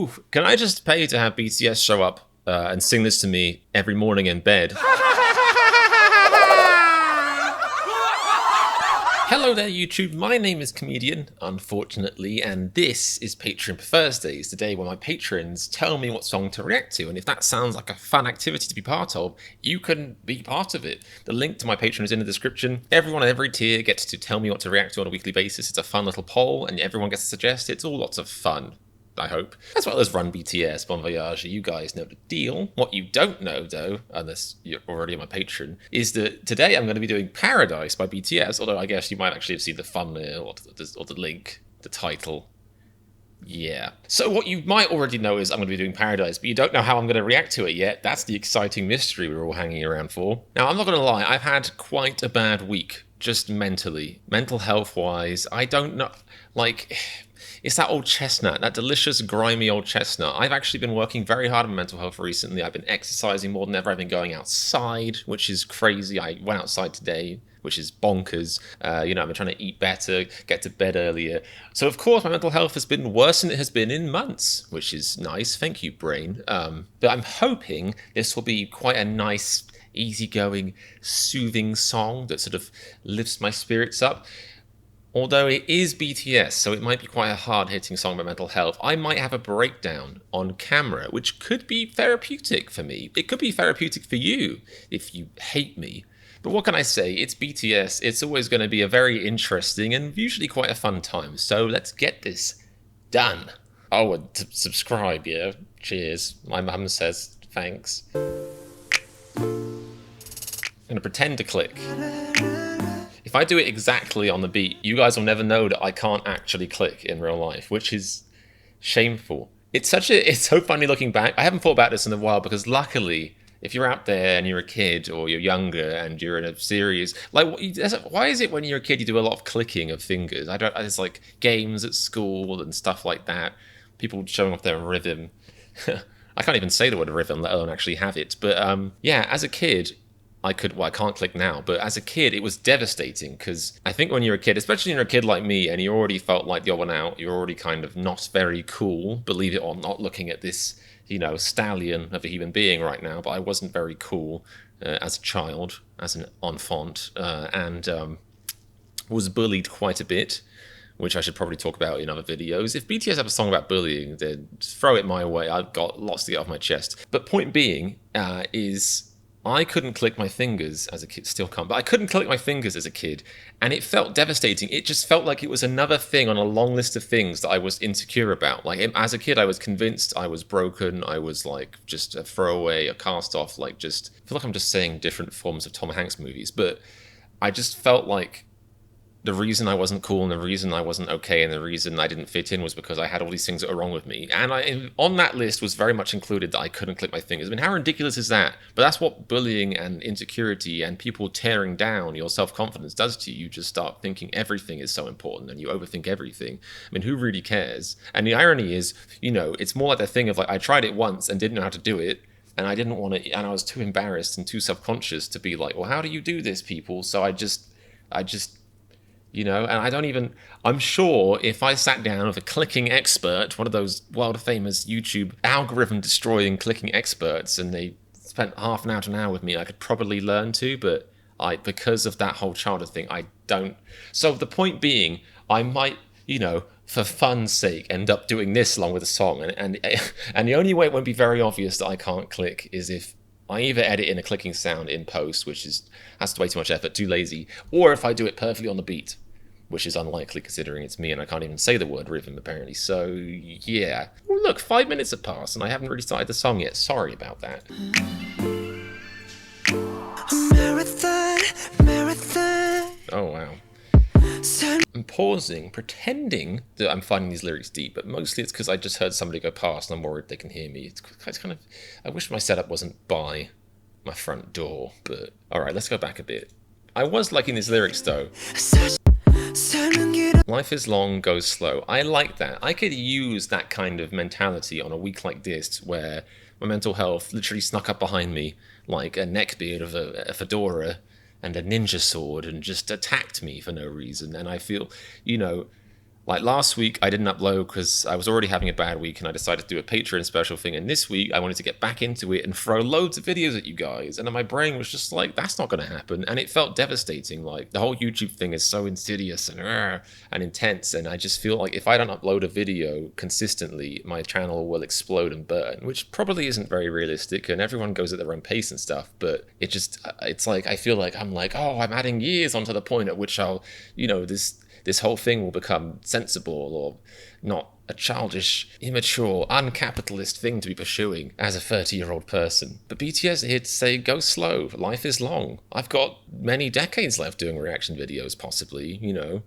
Ooh, can I just pay to have BTS show up and sing this to me every morning in bed? Hello there, YouTube. My name is Comedian, unfortunately, and this is Patreon Thursdays, the day where my patrons tell me what song to react to, and if that sounds like a fun activity to be part of, you can be part of it. The link to my Patreon is in the description. Everyone at every tier gets to tell me what to react to on a weekly basis. It's a fun little poll, and everyone gets to suggest. It's all lots of fun, I hope. As well as Run BTS, Bon Voyage, you guys know the deal. What you don't know, though, unless you're already on my Patreon, is that today I'm going to be doing Paradise by BTS, although I guess you might actually have seen the thumbnail or the link, the title. Yeah. So what you might already know is I'm going to be doing Paradise, but you don't know how I'm going to react to it yet. That's the exciting mystery we're all hanging around for. Now, I'm not going to lie, I've had quite a bad week, just mentally. Mental health-wise, I don't know, like... It's that old chestnut, that delicious, grimy old chestnut. I've actually been working very hard on mental health recently. I've been exercising more than ever. I've been going outside, which is crazy. I went outside today, which is bonkers. I've been trying to eat better, get to bed earlier. So, of course, my mental health has been worse than it has been in months, which is nice. Thank you, brain. But I'm hoping this will be quite a nice, easygoing, soothing song that sort of lifts my spirits up. Although it is BTS, so it might be quite a hard-hitting song about mental health, I might have a breakdown on camera, which could be therapeutic for me. It could be therapeutic for you, if you hate me. But what can I say? It's BTS. It's always going to be a very interesting and usually quite a fun time. So let's get this done. Oh, and subscribe, yeah? Cheers. My mum says thanks. I'm going to pretend to click. If I do it exactly on the beat, you guys will never know that I can't actually click in real life, which is shameful. It's so funny looking back. I haven't thought about this in a while because luckily, if you're out there and you're a kid or you're younger and you're in a series, like, why is it when you're a kid you do a lot of clicking of fingers? It's like games at school and stuff like that. People showing off their rhythm. I can't even say the word rhythm, let alone actually have it. But yeah, as a kid, I can't click now, but as a kid, it was devastating because I think when you're a kid, especially when you're a kid like me and you already felt like the odd one out, you're already kind of not very cool, believe it or not, looking at this, stallion of a human being right now, but I wasn't very cool as a child, as an enfant, and was bullied quite a bit, which I should probably talk about in other videos. If BTS have a song about bullying, then throw it my way. I've got lots to get off my chest. But point being is... I couldn't click my fingers as a kid, still can't, but I couldn't click my fingers as a kid, and it felt devastating. It just felt like it was another thing on a long list of things that I was insecure about. Like, as a kid, I was convinced I was broken, I was like just a throwaway, a cast off, I feel like I'm just saying different forms of Tom Hanks movies, but I just felt like the reason I wasn't cool and the reason I wasn't okay and the reason I didn't fit in was because I had all these things that were wrong with me. And on that list was very much included that I couldn't click my fingers. I mean, how ridiculous is that? But that's what bullying and insecurity and people tearing down your self-confidence does to you. You just start thinking everything is so important and you overthink everything. I mean, who really cares? And the irony is, it's more like the thing of like, I tried it once and didn't know how to do it. And I didn't want to, and I was too embarrassed and too self-conscious to be like, well, how do you do this, people? So I just, and I'm sure if I sat down with a clicking expert, one of those world famous YouTube algorithm destroying clicking experts, and they spent half an hour to an hour with me, I could probably learn to, but because of that whole childhood thing, I don't. So the point being, I might, for fun's sake, end up doing this along with a song. And the only way it won't be very obvious that I can't click is if I either edit in a clicking sound in post, which has way too much effort, too lazy, or if I do it perfectly on the beat, which is unlikely considering it's me and I can't even say the word rhythm apparently. So yeah. Oh, look, 5 minutes have passed and I haven't really started the song yet. Sorry about that. Marathon. Oh wow. I'm pausing, pretending that I'm finding these lyrics deep, but mostly it's because I just heard somebody go past and I'm worried they can hear me. It's kind of, I wish my setup wasn't by my front door, but all right, let's go back a bit. I was liking these lyrics though. Life is long, goes slow. I like that. I could use that kind of mentality on a week like this where my mental health literally snuck up behind me like a neckbeard of a fedora and a ninja sword and just attacked me for no reason. And I feel, Like last week, I didn't upload because I was already having a bad week and I decided to do a Patreon special thing. And this week, I wanted to get back into it and throw loads of videos at you guys. And then my brain was just like, that's not going to happen. And it felt devastating. Like the whole YouTube thing is so insidious and intense. And I just feel like if I don't upload a video consistently, my channel will explode and burn, which probably isn't very realistic. And everyone goes at their own pace and stuff. But it's like, I feel like I'm like, oh, I'm adding years onto the point at which I'll, this whole thing will become sensible or not a childish, immature, uncapitalist thing to be pursuing as a 30-year-old person. But BTS are here to say, go slow, life is long. I've got many decades left doing reaction videos, possibly,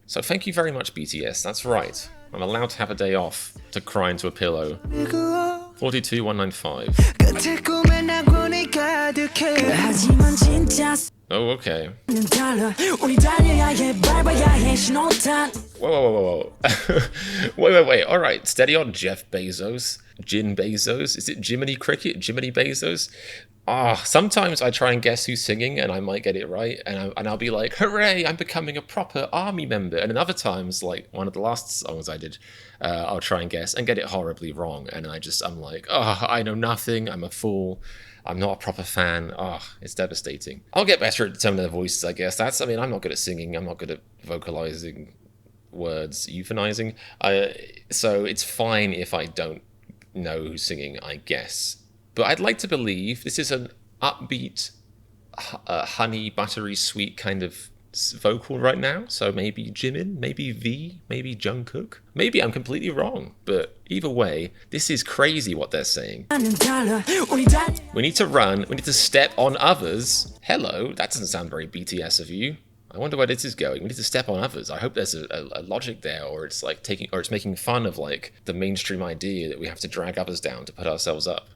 So thank you very much, BTS, that's right. I'm allowed to have a day off to cry into a pillow. 42195. Oh, okay. Whoa. Wait. All right, steady on, Jeff Bezos. Jin Bezos. Is it Jiminy Cricket? Jiminy Bezos? Sometimes I try and guess who's singing and I might get it right. And I'll be like, hooray, I'm becoming a proper army member. And then other times, like one of the last songs I did, I'll try and guess and get it horribly wrong. And I'm like, I know nothing. I'm a fool. I'm not a proper fan. It's devastating. I'll get better at determining the voices, I guess. I'm not good at singing. I'm not good at vocalizing words, euthanizing. So it's fine if I don't know who's singing, I guess. But I'd like to believe this is an upbeat, honey, buttery, sweet kind of vocal right now. So maybe Jimin, maybe V, maybe Jungkook. Maybe I'm completely wrong, but either way, this is crazy what they're saying. We need to run, we need to step on others. Hello, that doesn't sound very BTS of you. I wonder where this is going. We need to step on others. I hope there's a logic there, or it's like it's making fun of like the mainstream idea that we have to drag others down to put ourselves up.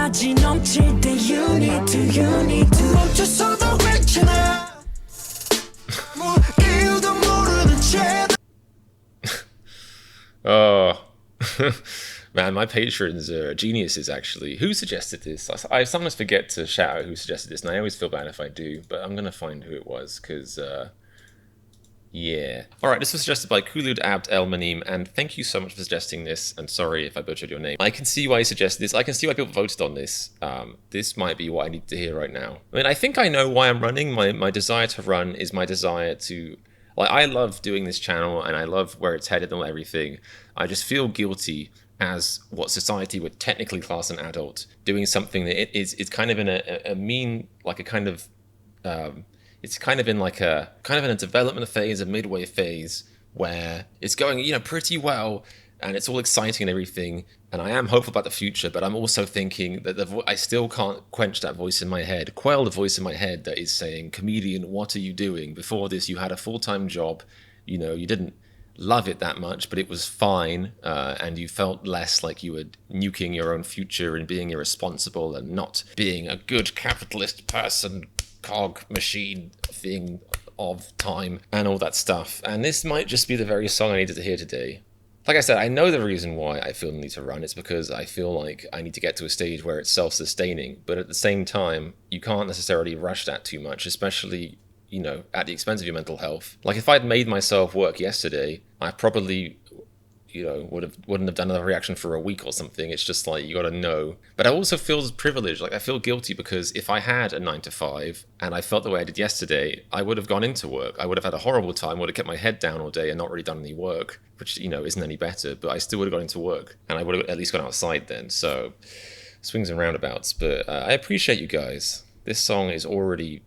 Oh, man, my patrons are geniuses, actually. Who suggested this? I sometimes forget to shout out who suggested this, and I always feel bad if I do, but I'm going to find who it was, because, yeah. Alright, this was suggested by Kulud Abd El Manim, and thank you so much for suggesting this, and sorry if I butchered your name. I can see why you suggested this, I can see why people voted on this. This might be what I need to hear right now. I mean, I think I know why I'm running. My desire to run is my desire to... Like, I love doing this channel, and I love where it's headed and everything. I just feel guilty as what society would technically class an adult, doing something that it's kind of in a mean, like a kind of... it's kind of in like a development phase, a midway phase, where it's going, pretty well, and it's all exciting and everything, and I am hopeful about the future, but I'm also thinking that I still can't quench that voice in my head, quell the voice in my head that is saying, comedian, what are you doing? Before this, you had a full-time job, you didn't love it that much, but it was fine, and you felt less like you were nuking your own future and being irresponsible and not being a good capitalist person, cog, machine, thing of time, and all that stuff. And this might just be the very song I needed to hear today. Like I said, I know the reason why I feel the need to run. It's because I feel like I need to get to a stage where it's self-sustaining. But at the same time, you can't necessarily rush that too much, especially, at the expense of your mental health. Like if I'd made myself work yesterday, I probably, wouldn't have done another reaction for a week or something. It's just like, you gotta know. But I also feel privileged. Like I feel guilty because if I had a 9 to 5 and I felt the way I did yesterday, I would have gone into work. I would have had a horrible time, would have kept my head down all day and not really done any work, which, isn't any better, but I still would have gone into work and I would have at least gone outside then. So swings and roundabouts, but I appreciate you guys. This song is already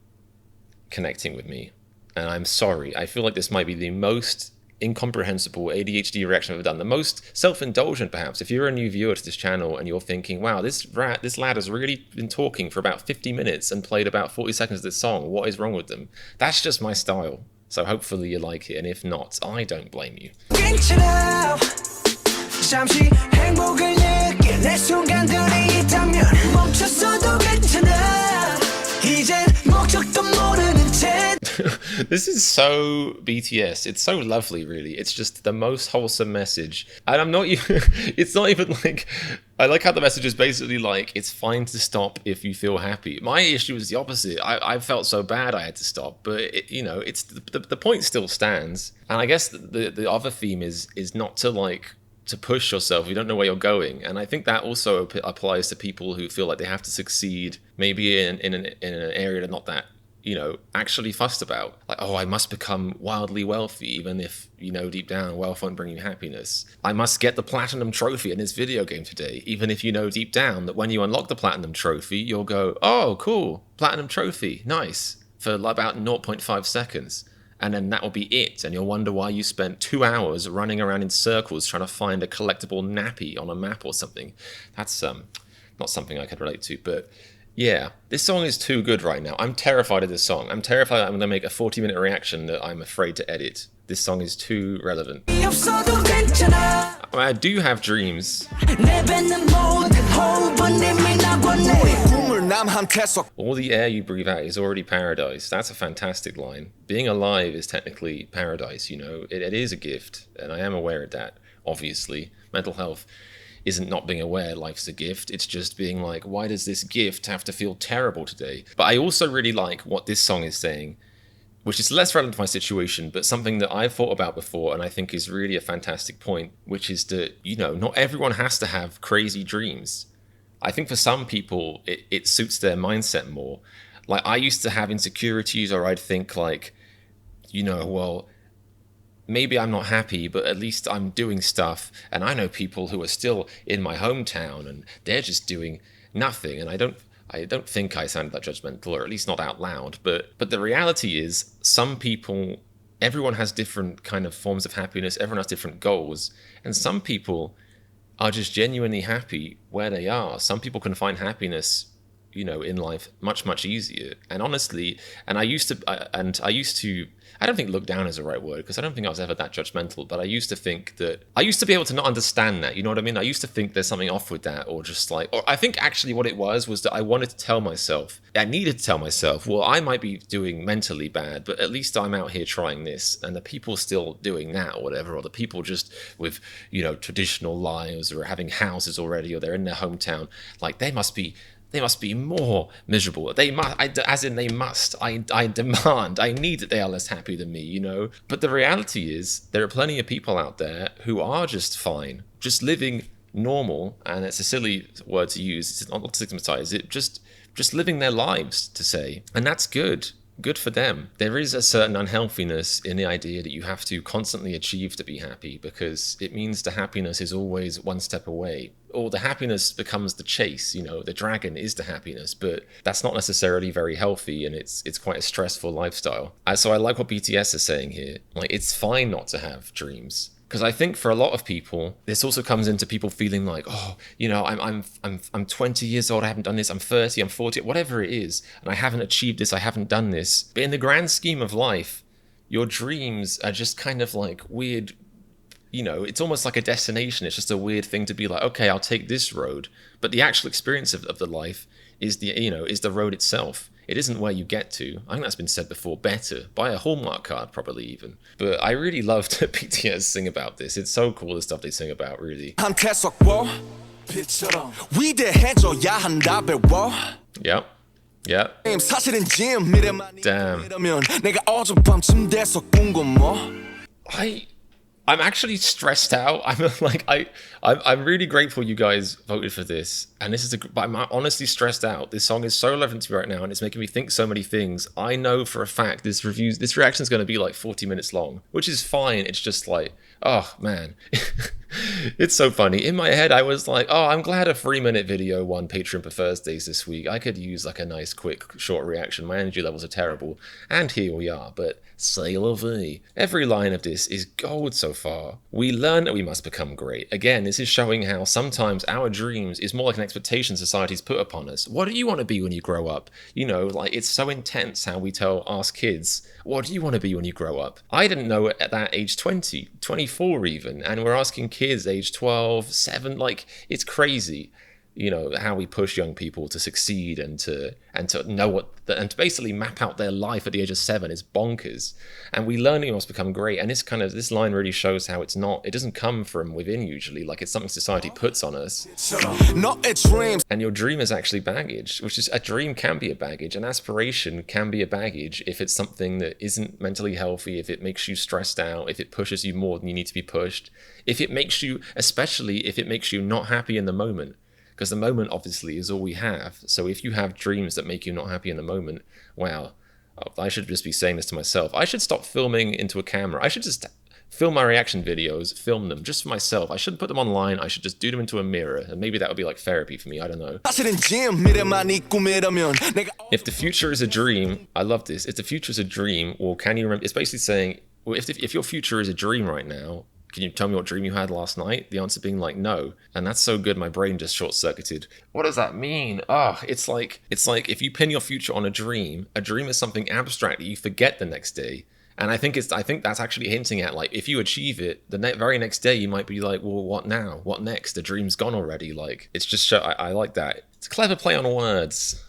connecting with me and I'm sorry. I feel like this might be the most incomprehensible ADHD reaction I've ever done. The most self-indulgent, perhaps. If you're a new viewer to this channel and you're thinking, wow, this lad has really been talking for about 50 minutes and played about 40 seconds of this song. What is wrong with them? That's just my style. So hopefully you like it, and if not, I don't blame you. This is so BTS. It's so lovely, really. It's just the most wholesome message. And I'm not even, it's not even like, I like how the message is basically like, it's fine to stop if you feel happy. My issue is the opposite. I felt so bad I had to stop, but it's the point still stands. And I guess the other theme is not to like to push yourself. You don't know where you're going, and I think that also applies to people who feel like they have to succeed, maybe in an area they're not that actually fussed about. Like, oh, I must become wildly wealthy, even if deep down wealth won't bring you happiness. I must get the platinum trophy in this video game today, even if deep down that when you unlock the platinum trophy, you'll go, oh, cool, platinum trophy, nice, for about 0.5 seconds. And then that will be it, and you'll wonder why you spent 2 hours running around in circles trying to find a collectible nappy on a map or something. That's not something I could relate to, but yeah, this song is too good right now. I'm terrified of this song. I'm terrified I'm going to make a 40-minute reaction that I'm afraid to edit. This song is too relevant. I do have dreams. All the air you breathe out is already paradise. That's a fantastic line. Being alive is technically paradise, It is a gift, and I am aware of that, obviously. Mental health isn't not being aware life's a gift. It's just being like, why does this gift have to feel terrible today? But I also really like what this song is saying, which is less relevant to my situation, but something that I've thought about before and I think is really a fantastic point, which is that, not everyone has to have crazy dreams. I think for some people, it suits their mindset more. Like, I used to have insecurities, or I'd think like, well, maybe I'm not happy, but at least I'm doing stuff. And I know people who are still in my hometown and they're just doing nothing. And I don't think I sounded that judgmental, or at least not out loud. But the reality is, some people, everyone has different kind of forms of happiness. Everyone has different goals. And some people are just genuinely happy where they are. Some people can find happiness, in life much, much easier. And honestly, I used to, I don't think look down is the right word, because I don't think I was ever that judgmental, but I used to think that, I used to be able to not understand that, you know what I mean? I used to think there's something off with that, or just like, or I think actually what it was that I wanted to tell myself, I needed to tell myself, well, I might be doing mentally bad, but at least I'm out here trying this, and the people still doing that or whatever, or the people just with, traditional lives, or having houses already, or they're in their hometown, like they must be more miserable. They must, I demand, I need that they are less happy than me, But the reality is, there are plenty of people out there who are just fine, just living normal, and it's a silly word to use, it's not to stigmatize it, just living their lives, to say. And that's good. Good for them. There is a certain unhealthiness in the idea that you have to constantly achieve to be happy, because it means the happiness is always one step away. Or the happiness becomes the chase, the dragon is the happiness, but that's not necessarily very healthy, and it's quite a stressful lifestyle. So I like what BTS is saying here. Like, it's fine not to have dreams. Because I think for a lot of people, this also comes into people feeling like, oh, I'm 20 years old, I haven't done this, I'm 30, I'm 40, whatever it is, and I haven't achieved this, I haven't done this. But in the grand scheme of life, your dreams are just kind of like weird, it's almost like a destination. It's just a weird thing to be like, okay, I'll take this road. But the actual experience of the life is the road itself. It isn't where you get to. I think that's been said before better, by a Hallmark card probably even. But I really loved BTS sing about this. It's so cool, the stuff they sing about, really. Yep. Yep. Damn. I'm actually stressed out. I'm really grateful you guys voted for this, and but I'm honestly stressed out. This song is so relevant to me right now, and it's making me think so many things. I know for a fact this reaction is going to be like 40 minutes long, which is fine. It's just like, oh man, it's so funny. In my head, I was like, oh, I'm glad a 3-minute video won Patreon for Thursdays this week. I could use like a nice, quick, short reaction. My energy levels are terrible, and here we are. But c'est la vie. Every line of this is gold so far. We learn that we must become great. Again, this is showing how sometimes our dreams is more like an expectation society's put upon us. What do you want to be when you grow up? Like, it's so intense how we ask kids, what do you want to be when you grow up? I didn't know it at that age 20, 24 even, and we're asking kids age 12, 7, like, it's crazy. how we push young people to succeed and to know and to basically map out their life at the age of 7 is bonkers. And we learn you must become great. And this line really shows how it doesn't come from within usually. Like, it's something society puts on us. And your dream is actually baggage, which is a dream can be a baggage. An aspiration can be a baggage if it's something that isn't mentally healthy, if it makes you stressed out, if it pushes you more than you need to be pushed, especially if it makes you not happy in the moment. Because the moment, obviously, is all we have. So if you have dreams that make you not happy in the moment, wow, I should just be saying this to myself. I should stop filming into a camera. I should just film my reaction videos, film them just for myself. I shouldn't put them online. I should just do them into a mirror. And maybe that would be like therapy for me. I don't know. If the future is a dream, I love this. If the future is a dream, well, can you remember? It's basically saying, well, if your future is a dream right now, can you tell me what dream you had last night? The answer being like, no. And that's so good, my brain just short-circuited. What does that mean? It's like if you pin your future on a dream is something abstract that you forget the next day. And I think that's actually hinting at, like, if you achieve it, the very next day you might be like, well, what now? What next? The dream's gone already. Like, it's just I like that. It's a clever play on words.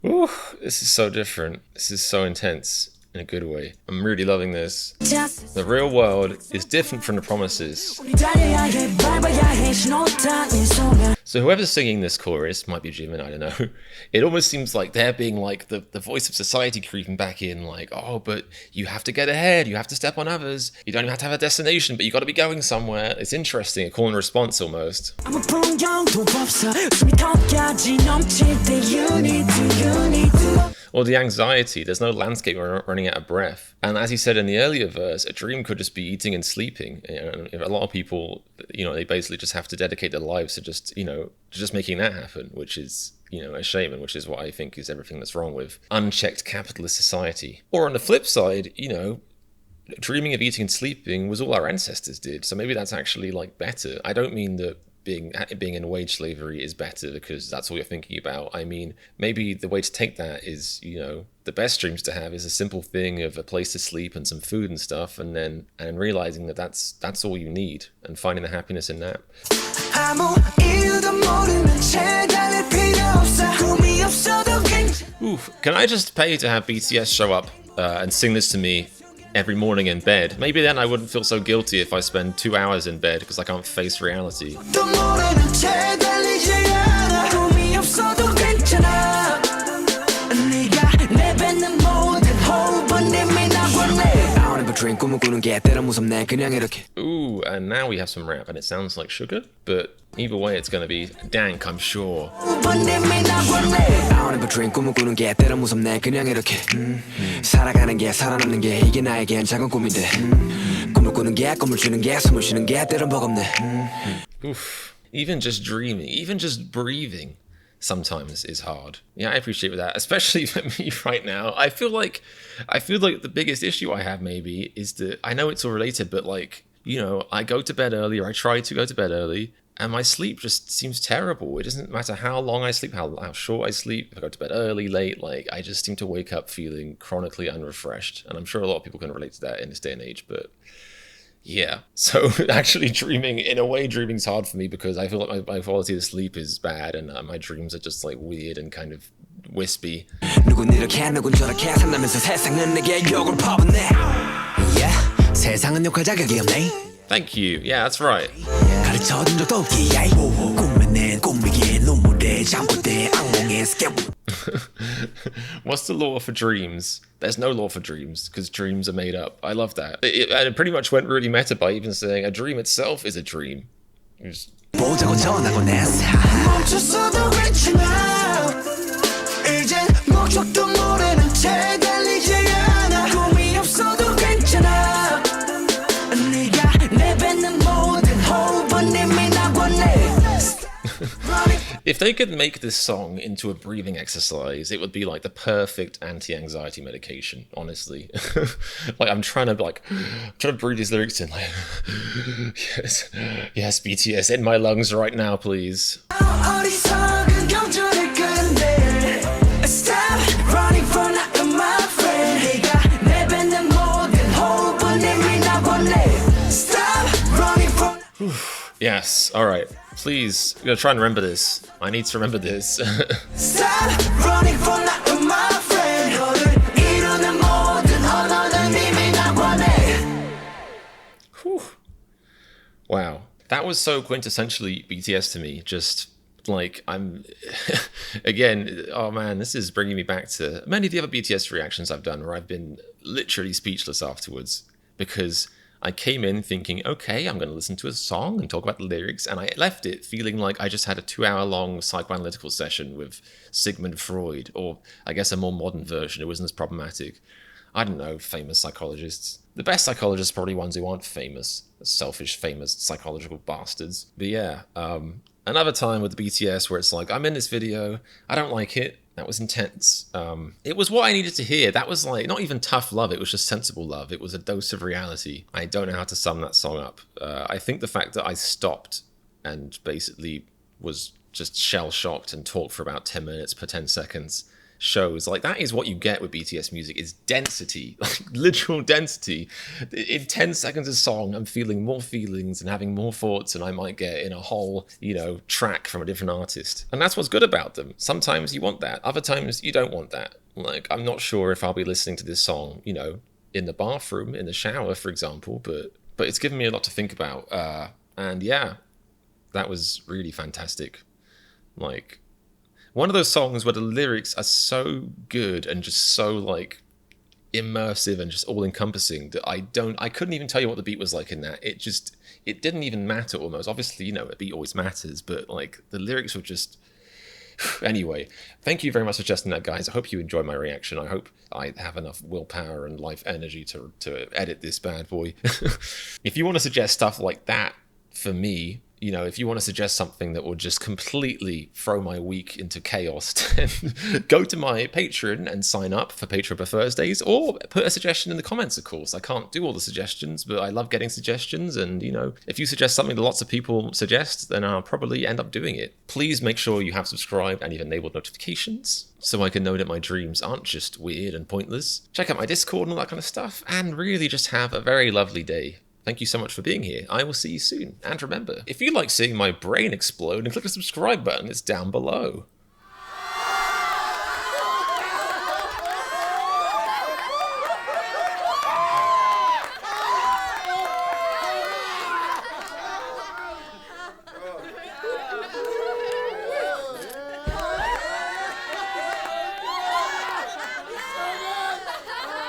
Ooh, this is so different. This is so intense. In a good way. I'm really loving this. The real world is different from the promises. So whoever's singing this chorus, might be Jimin, I don't know. It almost seems like they're being like the voice of society creeping back in, like, oh, but you have to get ahead, you have to step on others, you don't even have to have a destination, but you got to be going somewhere. It's interesting, a call and response almost. Or the anxiety, there's no landscape running out of breath. And as he said in the earlier verse, a dream could just be eating and sleeping. A lot of people, they basically just have to dedicate their lives to just making that happen, which is, a shame, and which is what I think is everything that's wrong with unchecked capitalist society. Or on the flip side, dreaming of eating and sleeping was all our ancestors did. So maybe that's actually like better. I don't mean that being in wage slavery is better because that's all you're thinking about. I mean, maybe the way to take that is, the best dreams to have is a simple thing of a place to sleep and some food and stuff, and realizing that that's all you need and finding the happiness in that. Ooh, can I just pay to have BTS show up and sing this to me every morning in bed? Maybe then I wouldn't feel so guilty if I spend 2 hours in bed because I can't face reality. Ooh, and now we have some rap, and it sounds like sugar, but either way it's gonna be dank, I'm sure. Oof. Even just dreaming, even just breathing sometimes is hard. Yeah, I appreciate that, especially for me right now. I feel like the biggest issue I have maybe is that I know it's all related, but like, I go to bed early, or I try to go to bed early, and my sleep just seems terrible. It doesn't matter how long I sleep, how short I sleep, if I go to bed early, late, like I just seem to wake up feeling chronically unrefreshed. And I'm sure a lot of people can relate to that in this day and age, but yeah. So actually dreaming's hard for me because I feel like my quality of sleep is bad, and my dreams are just like weird and kind of wispy. Thank you. Yeah, that's right. What's the law for dreams? There's no law for dreams because dreams are made up. I love that. It pretty much went really meta by even saying a dream itself is a dream. If they could make this song into a breathing exercise, it would be like the perfect anti-anxiety medication, honestly. Like I'm trying to breathe these lyrics in like yes, yes, BTS in my lungs right now, please. Yes, alright. Please, I'm gonna try and remember this. I need to remember this. Stop running from my friend. Whew. Wow. That was so quintessentially BTS to me. Just like I'm again, oh man, this is bringing me back to many of the other BTS reactions I've done where I've been literally speechless afterwards because I came in thinking, okay, I'm going to listen to a song and talk about the lyrics, and I left it feeling like I just had a 2-hour-long psychoanalytical session with Sigmund Freud, or I guess a more modern version. It wasn't as problematic. I don't know, famous psychologists. The best psychologists are probably ones who aren't famous, selfish, famous psychological bastards. But yeah, another time with the BTS where it's like, I'm in this video, I don't like it. That was intense. It was what I needed to hear. That was like, not even tough love, it was just sensible love. It was a dose of reality. I don't know how to sum that song up. I think the fact that I stopped and basically was just shell-shocked and talked for about 10 minutes per 10 seconds shows like that is what you get with BTS music is density, like literal density. In 10 seconds of song, I'm feeling more feelings and having more thoughts than I might get in a whole, track from a different artist. And that's what's good about them. Sometimes you want that. Other times you don't want that. Like, I'm not sure if I'll be listening to this song, in the bathroom, in the shower, for example, but it's given me a lot to think about. And yeah, that was really fantastic. Like, one of those songs where the lyrics are so good and just so like immersive and just all encompassing that I couldn't even tell you what the beat was like in that. It didn't even matter almost. Obviously, a beat always matters, but like the lyrics were just, anyway, thank you very much for suggesting that, guys. I hope you enjoyed my reaction. I hope I have enough willpower and life energy to edit this bad boy. If you want to suggest stuff like that for me, if you want to suggest something that will just completely throw my week into chaos, then go to my Patreon and sign up for Patreon for Thursdays, or put a suggestion in the comments, of course. I can't do all the suggestions, but I love getting suggestions, and, if you suggest something that lots of people suggest, then I'll probably end up doing it. Please make sure you have subscribed and you've enabled notifications, so I can know that my dreams aren't just weird and pointless. Check out my Discord and all that kind of stuff, and really just have a very lovely day. Thank you so much for being here. I will see you soon. And remember, if you like seeing my brain explode, then click the subscribe button. It's down below.